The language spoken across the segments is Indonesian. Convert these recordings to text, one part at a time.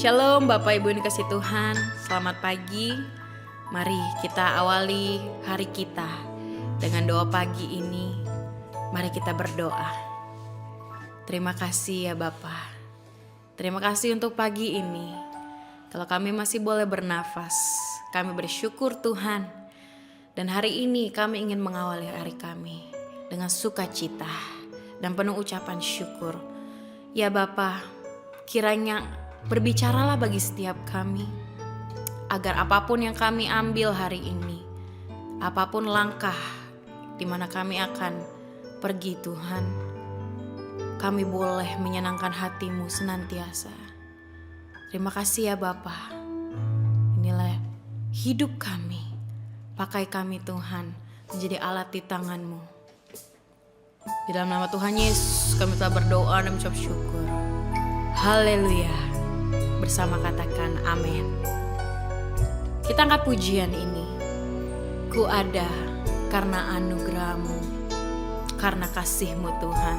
Shalom Bapak Ibu yang dikasih Tuhan, selamat pagi. Mari kita awali hari kita dengan doa pagi ini. Mari kita berdoa. Terima kasih ya Bapa. Terima kasih untuk pagi ini. Kalau kami masih boleh bernafas, kami bersyukur Tuhan. Dan hari ini kami ingin mengawali hari kami dengan sukacita dan penuh ucapan syukur. Ya Bapa, kiranya berbicaralah bagi setiap kami, agar apapun yang kami ambil hari ini, apapun langkah di mana kami akan pergi Tuhan, kami boleh menyenangkan hati-Mu senantiasa. Terima kasih ya Bapa. Inilah hidup kami, pakai kami Tuhan menjadi alat di tangan-Mu. Di dalam nama Tuhan Yesus kami telah berdoa dan mengucap syukur. Haleluya. Bersama katakan amin. Kita angkat pujian ini. Ku ada karena anugerah-Mu, karena kasih-Mu Tuhan.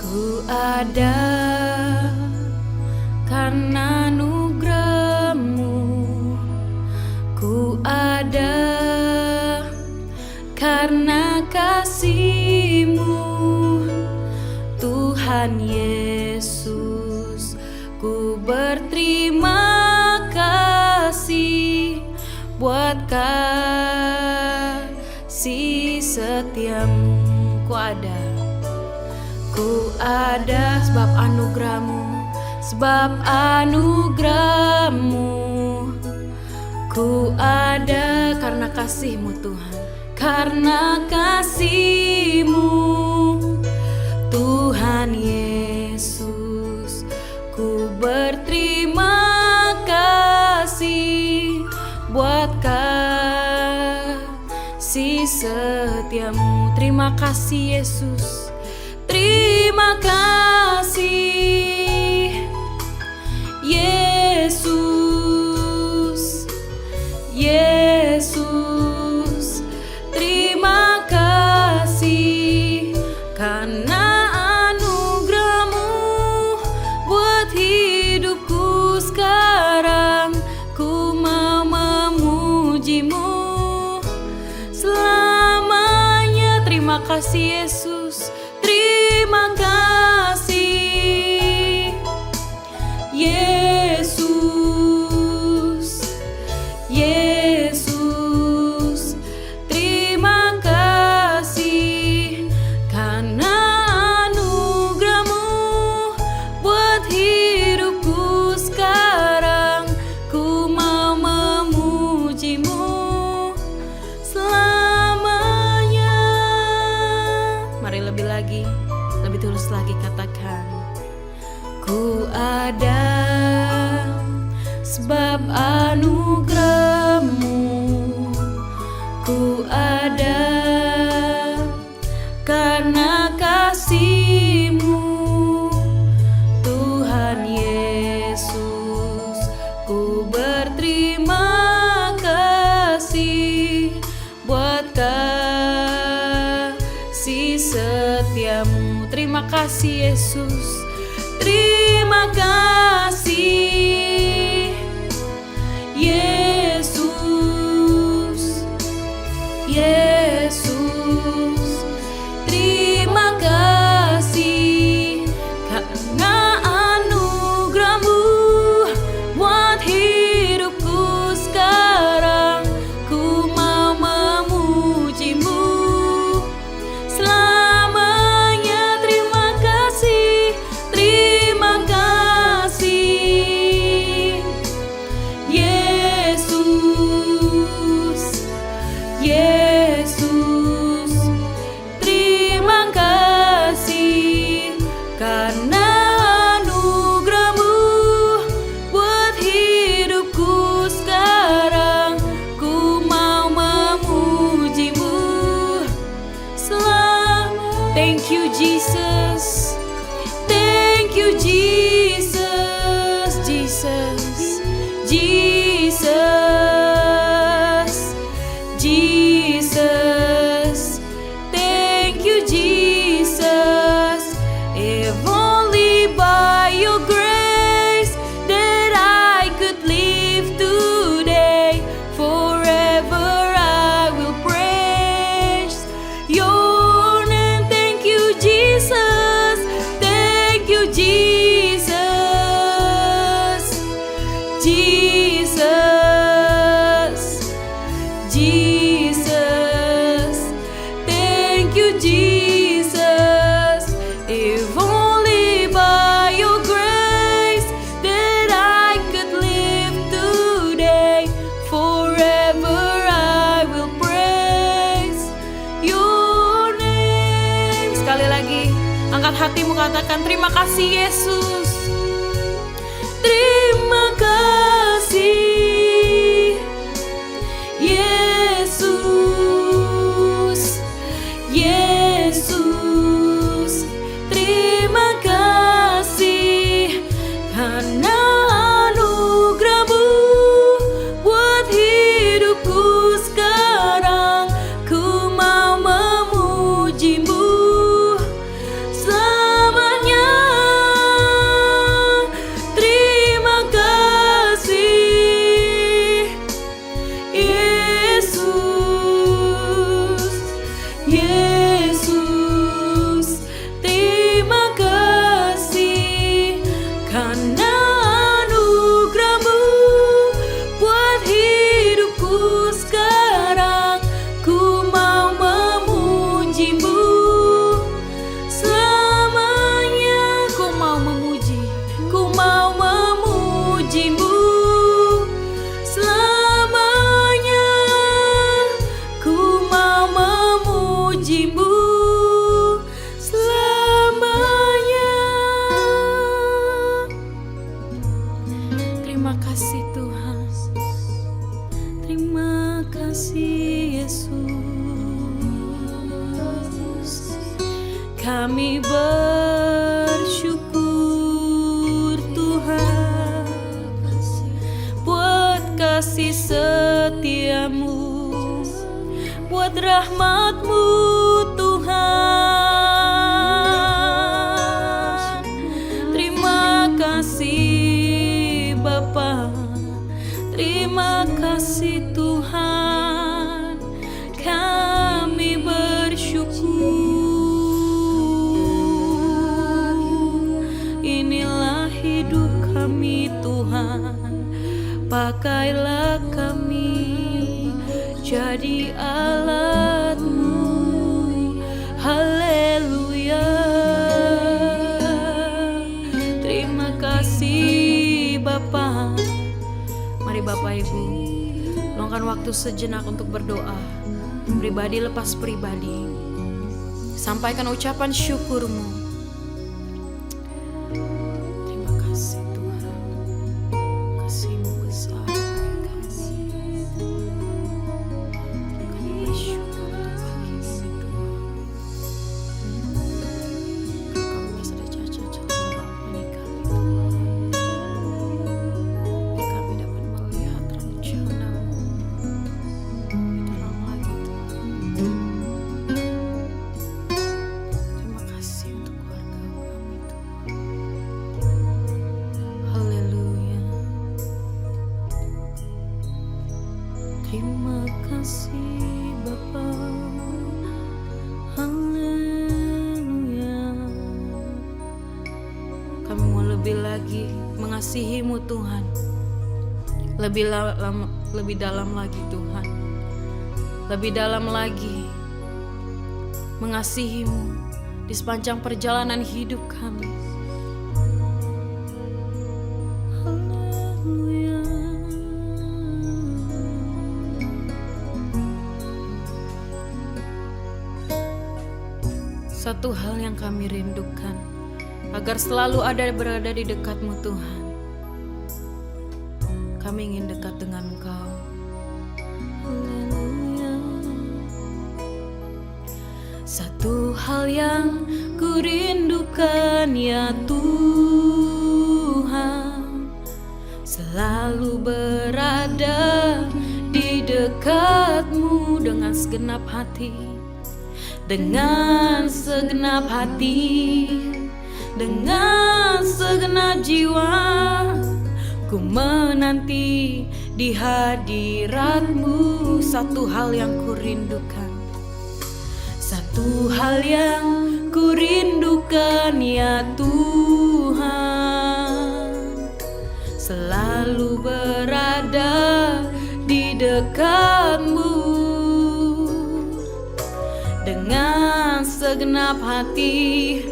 Ku ada karena anugerah-Mu, ku ada karena kasih-Mu Tuhan Yesus. Ku berterima kasih buat kasih setiamu. Ku ada sebab anugerah-Mu, sebab anugerah-Mu. Ku ada karena kasih-Mu Tuhan, karena kasih-Mu Tuhan Yesus. Ku berterima kasih buat kasih setia-Mu. Terima kasih Yesus, terima kasih Yesus. Yesus, terima kasih karena anugerah-Mu buat hidupku sekarang. Ku mau memuji-Mu selamanya. Terima kasih Yesus, terima kasih Yesus. Yesus, terima kasih karena anugerah-Mu buat hidupku sekarang. Ku mau memuji-Mu selamanya. Mari lebih lagi, lebih tulus lagi katakan, ku ada sebab anugerah-Mu. Ku ada karena kasih-Mu Tuhan Yesus. Ku berterima kasih buat kasih setia-Mu. Terima kasih Yesus, terima kasih Yesus. Yesus, terima kasih karena anugerah-Mu buat hidupku sekarang. Ku mau memuji-Mu selamanya. Terima kasih, terima kasih Yesus. Yesus, terima kasih karena anugerah-Mu buat hidupku sekarang. Ku mau memuji-Mu selalu. Thank you Jesus, thank you Jesus. Jesus, Jesus, Jesus, thank you Jesus. If only by your grace that I could live today, forever I will praise your name. Thank you Jesus, thank you Jesus. Jesus, Jesus, thank you Jesus. If only by your grace that I could live today, forever I will praise your name. Sekali lagi, angkat hatimu, katakan terima kasih Yesus. Terima kasih Yesus. Yesus, terima kasih karena anugerah-Mu buat hidupku sekarang. Ku mau memuji-Mu selamanya. Terima kasih Kami bersyukur Tuhan buat kasih setiamu, buat rahmat-Mu Tuhan. Terima kasih Bapa, terima kasih Tuhan. Kami bersyukur. Inilah hidup kami Tuhan, pakailah kami jadi alat-Mu. Haleluya. Terima kasih Bapa. Mari Bapak Ibu, luangkan waktu sejenak untuk berdoa, pribadi lepas pribadi. Sampaikan ucapan syukur-Mu. Terima kasih Tuhan, kasih-Mu besar. Kami bersyukur untuk pagi ini Tuhan. Kami merasa ada cacat dalam pernikahan Tuhan. Biar kami dapat melihat rencana-Mu lebih dalam lagi Tuhan. Terima kasih untuk keluarga kami Tuhan. Haleluya. Terima kasih Bapa. Haleluya. Kami mau lebih lagi mengasihi-Mu Tuhan. Lebih dalam lagi Tuhan. Lebih dalam lagi mengasihi-Mu di sepanjang perjalanan hidup kami. Haleluya. Satu hal yang kami rindukan, agar selalu berada di dekat-Mu Tuhan. Kami ingin dekat dengan Engkau. Haleluya. Satu hal yang ku rindukan ya Tuhan, selalu berada di dekat-Mu dengan segenap hati. Dengan segenap hati, dengan segenap jiwa, ku menanti di hadirat-Mu. Satu hal yang ku rindukan, satu hal yang ku rindukan ya Tuhan, selalu berada di dekat-Mu. Dengan segenap hati,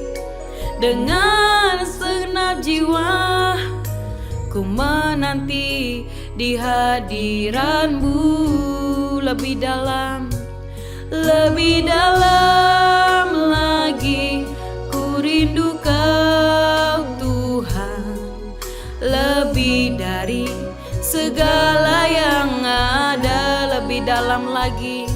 dengan segenap jiwa, ku menanti di hadirat-Mu. Lebih dalam lagi, ku rindu Kau Tuhan, lebih dari segala yang ada. Lebih dalam lagi,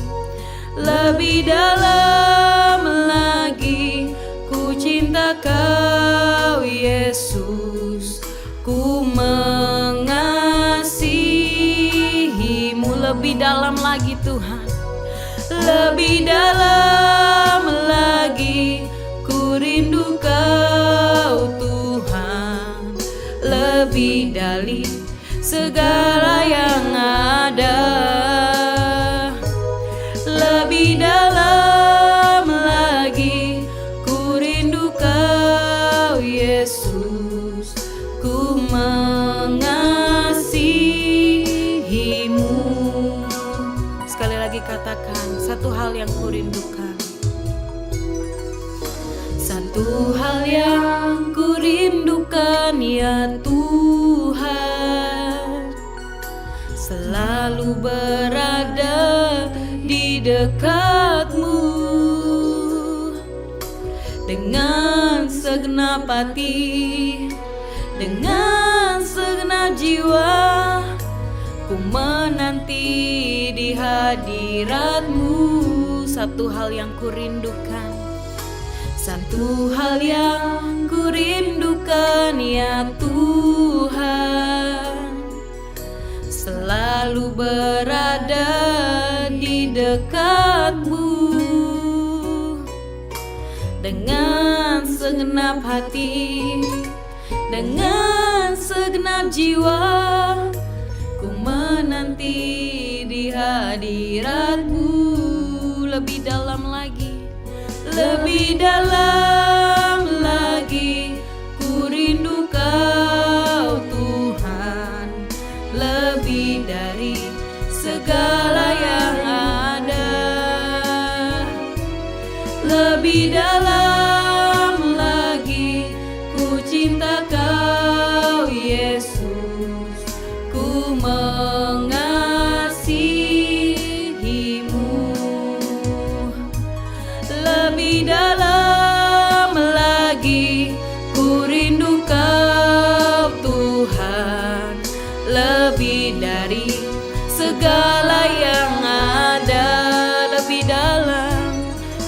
lebih dalam lagi, ku cinta Kau Yesus, ku mengasihi-Mu. Lebih dalam lagi Tuhan, lebih dalam lagi, ku rindu Kau Tuhan, lebih dari segala yang ada. Lebih dalam lagi, ku rindu Kau Yesus, ku mengasihi-Mu. Sekali lagi katakan, satu hal yang ku rindukan, satu hal yang ku rindukan ya Tuhan, selalu berada di dekat-Mu dengan segenap hati, dengan segenap jiwa, ku menanti di hadirat-Mu. Satu hal yang ku rindukan, Satu hal yang ku rindukan ya Tuhan, selalu berada di dekat-Mu. Dengan segenap hati, dengan segenap jiwa, ku menanti di hadirat-Mu. Lebih dalam lagi, lebih dalam lagi, ku rindu Kau Tuhan, lebih dari segala yang ada. Lebih dalam lagi, ku cinta Kau Yesus, ku mengasihi-Mu. Lebih dalam lagi, ku rindu Kau Tuhan, lebih dari segala yang ada.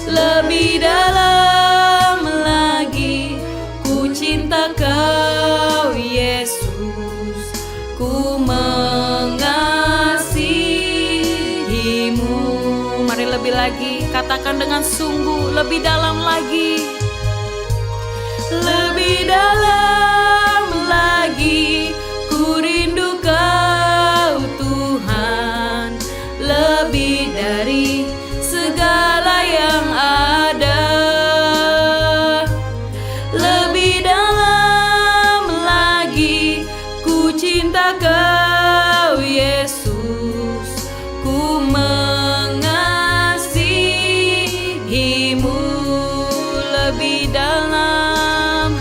Lebih dalam lagi, ku cinta Kau Yesus, ku mengasihi-Mu. Mari lebih lagi, katakan dengan sungguh, lebih dalam lagi. Lebih dalam lagi, ku rindu Kau Tuhan, lebih dari segala yang ada. Lebih dalam lagi, ku cinta Kau Yesus, ku mengasihi-Mu. Lebih dalam,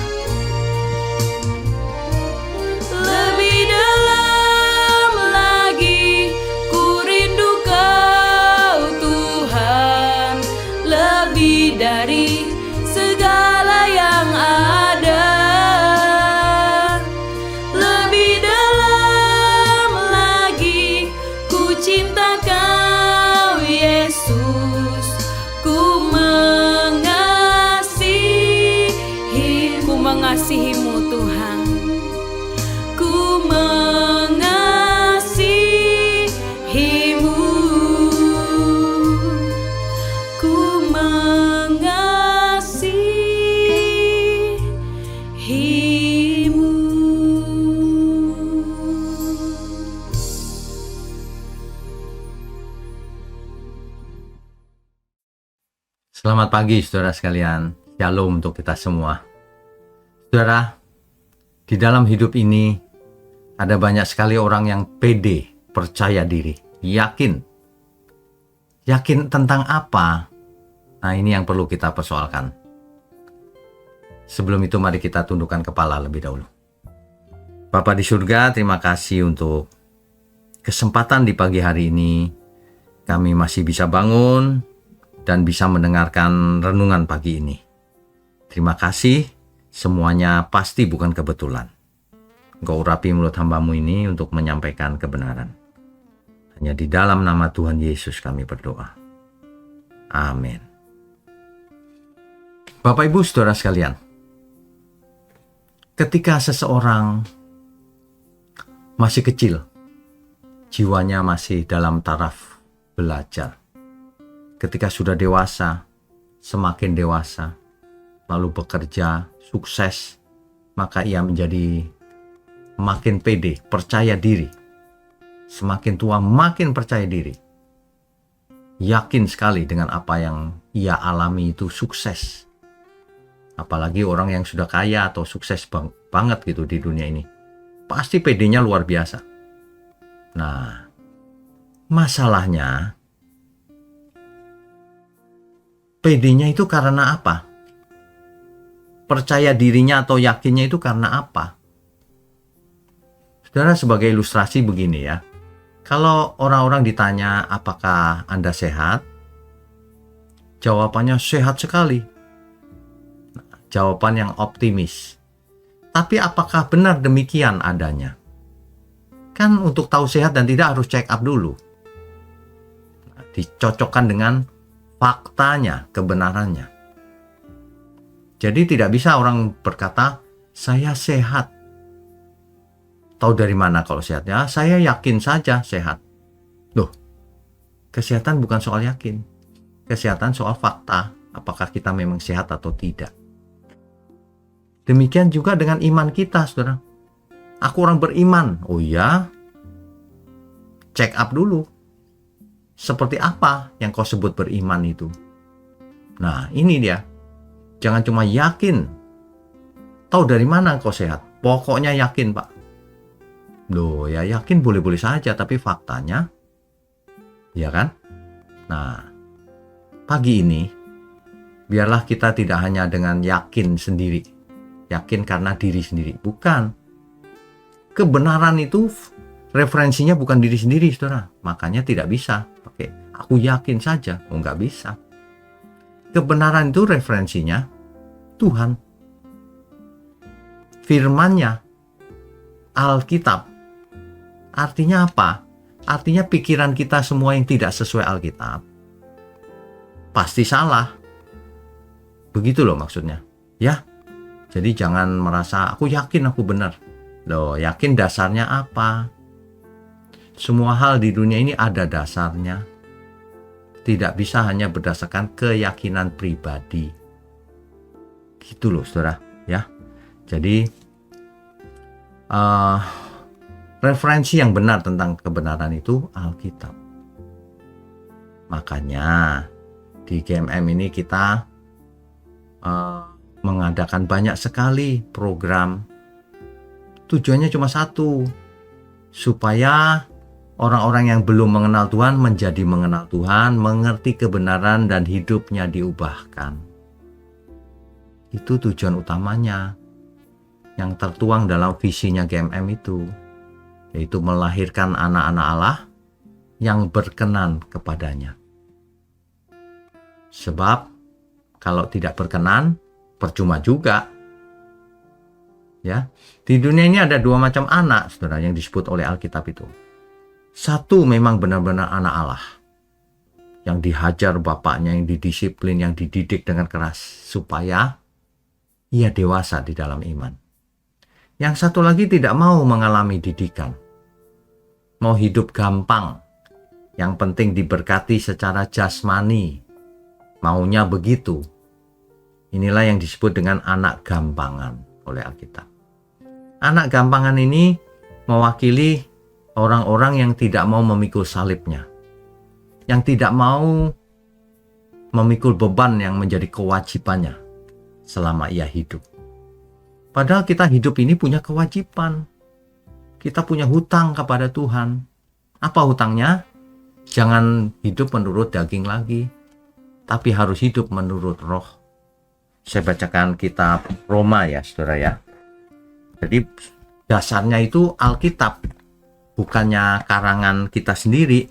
lebih dalam lagi, ku rindu Kau Tuhan, lebih dari segala yang ada. Lebih dalam lagi, ku cinta Kau Yesus, ku mengasihi-Mu Tuhan, ku mengasihi-Mu, ku mengasihi-Mu. Selamat pagi saudara sekalian, shalom untuk kita semua. Saudara, di dalam hidup ini ada banyak sekali orang yang pede, percaya diri, yakin. Yakin tentang apa? Nah, ini yang perlu kita persoalkan. Sebelum itu mari kita tundukkan kepala lebih dahulu. Bapa di surga, terima kasih untuk kesempatan di pagi hari ini. Kami masih bisa bangun dan bisa mendengarkan renungan pagi ini. Terima kasih, semuanya pasti bukan kebetulan. Engkau urapi mulut hamba-Mu ini untuk menyampaikan kebenaran. Hanya di dalam nama Tuhan Yesus kami berdoa. Amin. Bapak Ibu saudara sekalian, ketika seseorang masih kecil, jiwanya masih dalam taraf belajar. Ketika sudah dewasa, semakin dewasa, lalu bekerja, sukses, maka ia menjadi makin pede, percaya diri. Semakin tua, makin percaya diri. Yakin sekali dengan apa yang ia alami itu sukses. Apalagi orang yang sudah kaya atau sukses banget gitu di dunia ini. Pasti pedenya luar biasa. Nah, masalahnya, pedenya itu karena apa? Percaya dirinya atau yakinnya itu karena apa? Saudara, sebagai ilustrasi begini ya. Kalau orang-orang ditanya apakah Anda sehat? Jawabannya sehat sekali. Nah, jawaban yang optimis. Tapi apakah benar demikian adanya? Kan untuk tahu sehat dan tidak harus check up dulu. Nah, dicocokkan dengan faktanya, kebenarannya. Jadi tidak bisa orang berkata, saya sehat. Tahu dari mana kalau sehat? Ya, saya yakin saja sehat. Loh, kesehatan bukan soal yakin. Kesehatan soal fakta. Apakah kita memang sehat atau tidak. Demikian juga dengan iman kita, saudara. Aku orang beriman. Oh iya? Check up dulu. Seperti apa yang kau sebut beriman itu? Nah, ini dia. Jangan cuma yakin. Tahu dari mana kau sehat? Pokoknya yakin, Pak. Loh, ya yakin boleh-boleh saja, tapi faktanya, ya kan? Nah, pagi ini, biarlah kita tidak hanya dengan yakin sendiri. Yakin karena diri sendiri. Bukan. Kebenaran itu referensinya bukan diri sendiri, saudara. Makanya tidak bisa pakai aku yakin saja. Oh, nggak bisa. Kebenaran itu referensinya Tuhan. Firman-Nya, Alkitab. Artinya apa? Artinya pikiran kita semua yang tidak sesuai Alkitab pasti salah. Begitu loh maksudnya. Ya. Jadi jangan merasa aku yakin aku benar. Loh, yakin dasarnya apa? Semua hal di dunia ini ada dasarnya. Tidak bisa hanya berdasarkan keyakinan pribadi. Gitu loh, saudara. Ya. Jadi, referensi yang benar tentang kebenaran itu Alkitab. Makanya, di GMM ini kita mengadakan banyak sekali program. Tujuannya cuma satu, supaya orang-orang yang belum mengenal Tuhan menjadi mengenal Tuhan, mengerti kebenaran dan hidupnya diubahkan. Itu tujuan utamanya yang tertuang dalam visinya GMM itu, yaitu melahirkan anak-anak Allah yang berkenan kepadanya. Sebab kalau tidak berkenan, percuma juga. Ya, di dunia ini ada dua macam anak, saudara, yang disebut oleh Alkitab itu. Satu memang benar-benar anak Allah, yang dihajar bapaknya, yang didisiplin, yang dididik dengan keras, supaya ia dewasa di dalam iman. Yang satu lagi tidak mau mengalami didikan, mau hidup gampang, yang penting diberkati secara jasmani, maunya begitu. Inilah yang disebut dengan anak gampangan oleh Alkitab. Anak gampangan ini mewakili orang-orang yang tidak mau memikul salibnya, yang tidak mau memikul beban yang menjadi kewajibannya selama ia hidup. Padahal kita hidup ini punya kewajiban. Kita punya hutang kepada Tuhan. Apa hutangnya? Jangan hidup menurut daging lagi, tapi harus hidup menurut roh. Saya bacakan kitab Roma ya, saudara ya. Jadi dasarnya itu Alkitab, bukannya karangan kita sendiri.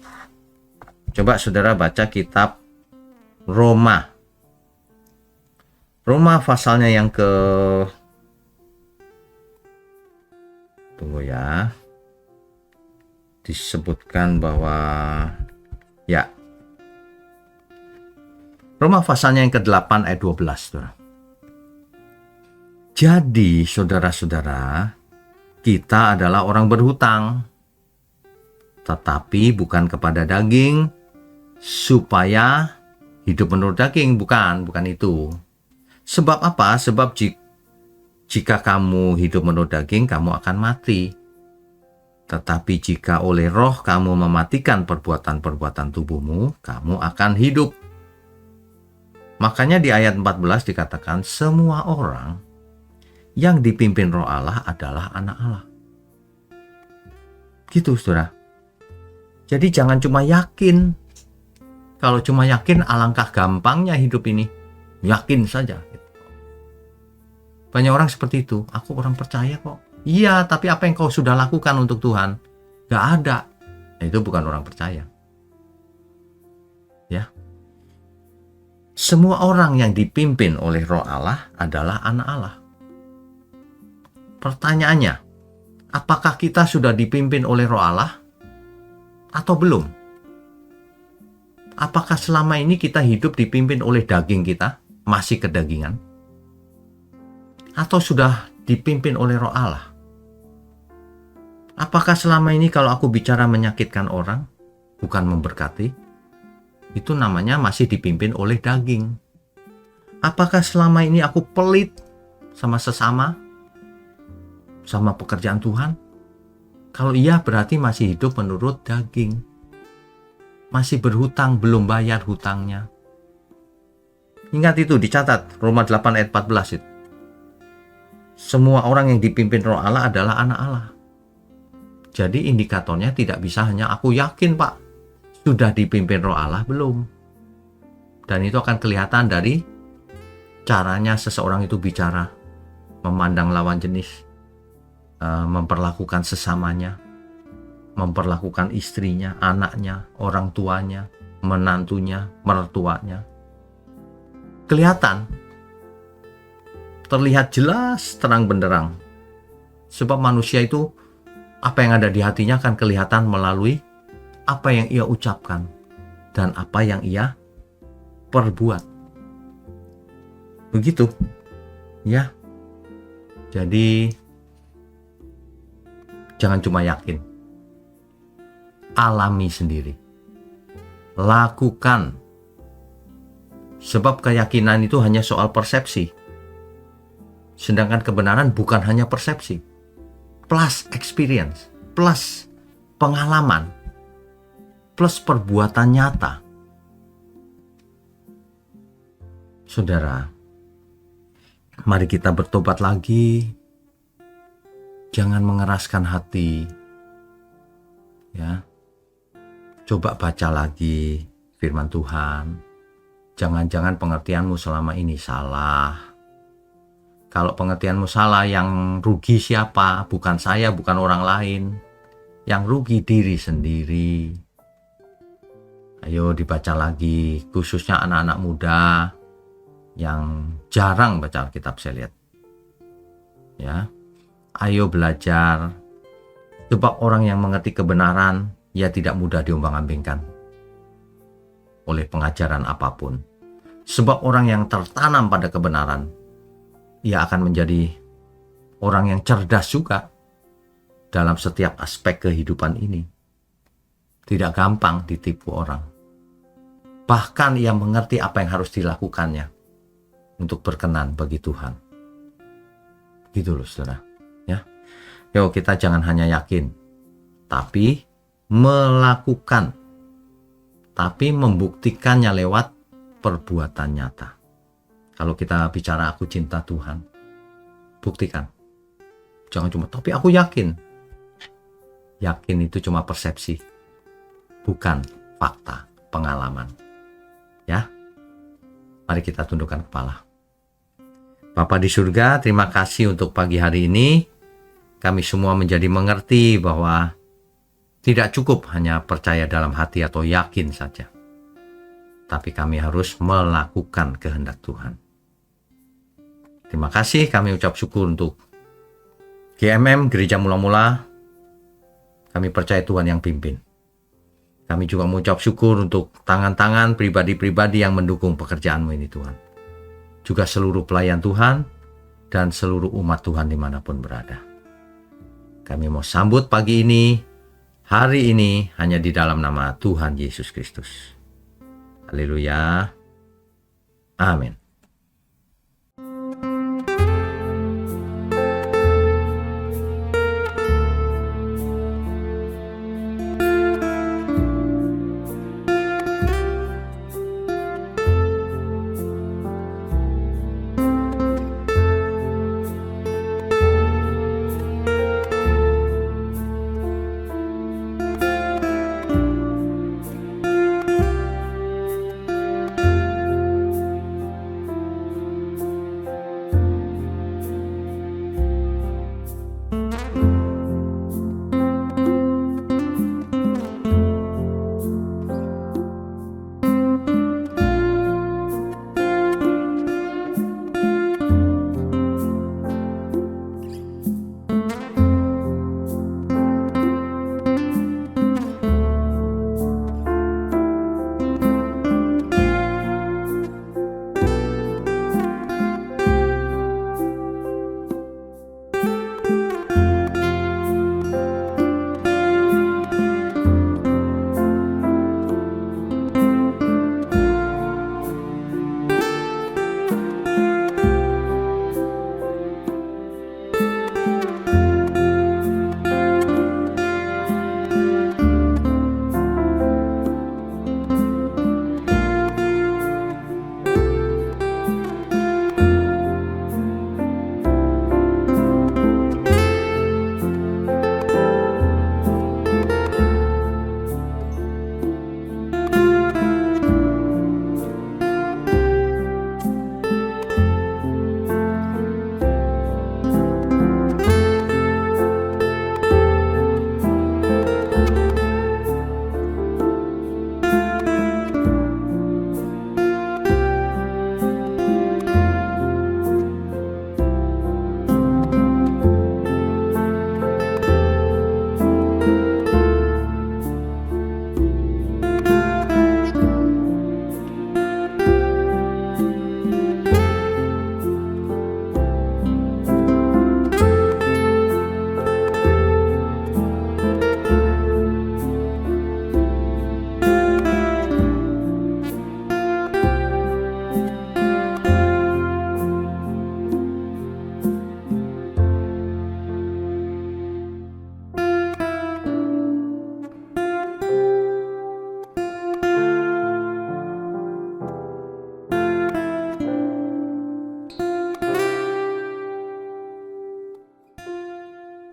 Coba saudara baca kitab Roma. Roma pasalnya yang tunggu ya. Disebutkan bahwa ya. Roma pasalnya yang ke-8 ayat 12, saudara. Jadi, saudara-saudara, kita adalah orang berhutang, tetapi bukan kepada daging, supaya hidup menurut daging. Bukan itu. Sebab apa? Sebab jika kamu hidup menurut daging, kamu akan mati. Tetapi jika oleh roh kamu mematikan perbuatan-perbuatan tubuhmu, kamu akan hidup. Makanya di ayat 14 dikatakan semua orang yang dipimpin roh Allah adalah anak Allah. Gitu, saudara. Jadi jangan cuma yakin. Kalau cuma yakin, alangkah gampangnya hidup ini. Yakin saja. Banyak orang seperti itu. Aku orang percaya kok. Iya, tapi apa yang kau sudah lakukan untuk Tuhan? Gak ada. Itu bukan orang percaya. Ya. Semua orang yang dipimpin oleh roh Allah adalah anak Allah. Pertanyaannya, apakah kita sudah dipimpin oleh roh Allah? Atau belum? Apakah selama ini kita hidup dipimpin oleh daging kita? Masih kedagingan? Atau sudah dipimpin oleh Roh Allah? Apakah selama ini kalau aku bicara menyakitkan orang, bukan memberkati, itu namanya masih dipimpin oleh daging? Apakah selama ini aku pelit sama sesama, sama pekerjaan Tuhan? Kalau iya, berarti masih hidup menurut daging. Masih berhutang, belum bayar hutangnya. Ingat itu, dicatat Roma 8 ayat 14 itu. Semua orang yang dipimpin Roh Allah adalah anak Allah. Jadi indikatornya tidak bisa hanya aku yakin Pak, sudah dipimpin Roh Allah belum. Dan itu akan kelihatan dari caranya seseorang itu bicara, memandang lawan jenis, memperlakukan sesamanya, memperlakukan istrinya, anaknya, orang tuanya, menantunya, mertuanya. Kelihatan, terlihat jelas terang benderang. Sebab manusia itu, apa yang ada di hatinya akan kelihatan melalui apa yang ia ucapkan dan apa yang ia perbuat. Begitu, ya. Jadi, jangan cuma yakin, alami sendiri, lakukan. Sebab keyakinan itu hanya soal persepsi, sedangkan kebenaran bukan hanya persepsi, plus experience, plus pengalaman, plus perbuatan nyata. Saudara, mari kita bertobat lagi. Jangan mengeraskan hati. Ya. Coba baca lagi firman Tuhan. Jangan-jangan pengertianmu selama ini salah. Kalau pengertianmu salah, yang rugi siapa? Bukan saya, bukan orang lain. Yang rugi diri sendiri. Ayo dibaca lagi, khususnya anak-anak muda yang jarang baca Alkitab, saya lihat. Ya. Ayo belajar. Sebab orang yang mengerti kebenaran, ia tidak mudah diombang-ambingkan oleh pengajaran apapun. Sebab orang yang tertanam pada kebenaran, ia akan menjadi orang yang cerdas juga dalam setiap aspek kehidupan ini. Tidak gampang ditipu orang. Bahkan ia mengerti apa yang harus dilakukannya untuk berkenan bagi Tuhan. Gitu loh saudara. Ya. Yuk kita jangan hanya yakin, tapi melakukan. Tapi membuktikannya lewat perbuatan nyata. Kalau kita bicara aku cinta Tuhan, buktikan. Jangan cuma, tapi aku yakin. Yakin itu cuma persepsi, bukan fakta, pengalaman. Ya, mari kita tundukkan kepala. Bapa di surga, terima kasih untuk pagi hari ini. Kami semua menjadi mengerti bahwa tidak cukup hanya percaya dalam hati atau yakin saja. Tapi kami harus melakukan kehendak Tuhan. Terima kasih, kami ucap syukur untuk GMM, Gereja Mula-Mula. Kami percaya Tuhan yang pimpin. Kami juga mengucap syukur untuk tangan-tangan pribadi-pribadi yang mendukung pekerjaan-Mu ini Tuhan. Juga seluruh pelayan Tuhan dan seluruh umat Tuhan dimanapun berada. Kami mau sambut pagi ini, hari ini hanya di dalam nama Tuhan Yesus Kristus. Haleluya. Amin.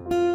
Tuhan.